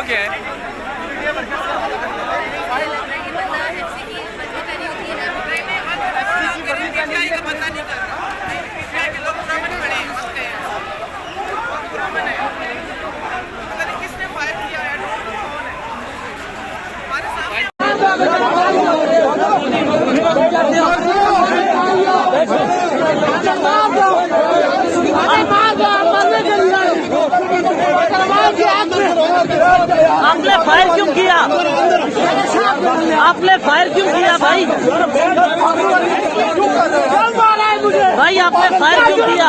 क्या है? आपने फायर क्यों किया? आपने फायर क्यों किया भाई? भाई आपने फायर क्यों किया?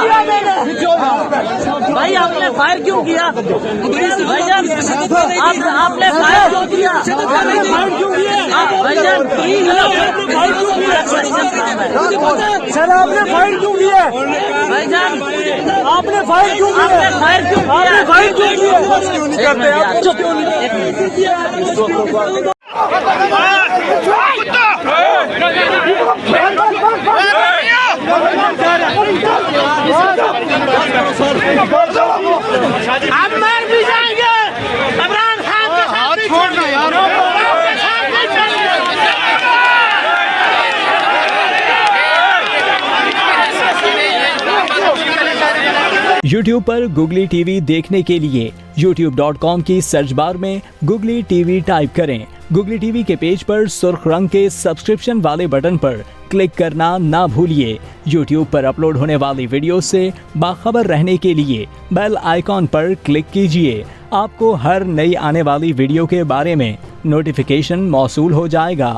भाई आपने फायर क्यों किया? भाईजान आपने फायर क्यों किया? भाईजान सर आपने फायर क्यों किया? भाईजान आपने फायर क्यों किया? आपने फायर क्यों किया? आपने फायर क्यों किया? आप मर भी जाएंगे इमरान खान के साथ भी छोड़ना यार। YouTube पर Googly TV देखने के लिए youtube.com की सर्च बार में Googly TV टाइप करें। Googly TV के पेज पर सुर्ख रंग के सब्सक्रिप्शन वाले बटन पर क्लिक करना ना भूलिए। YouTube पर अपलोड होने वाली वीडियो से बाखबर रहने के लिए बेल आइकॉन पर क्लिक कीजिए। आपको हर नई आने वाली वीडियो के बारे में नोटिफिकेशन मौसूल हो जाएगा।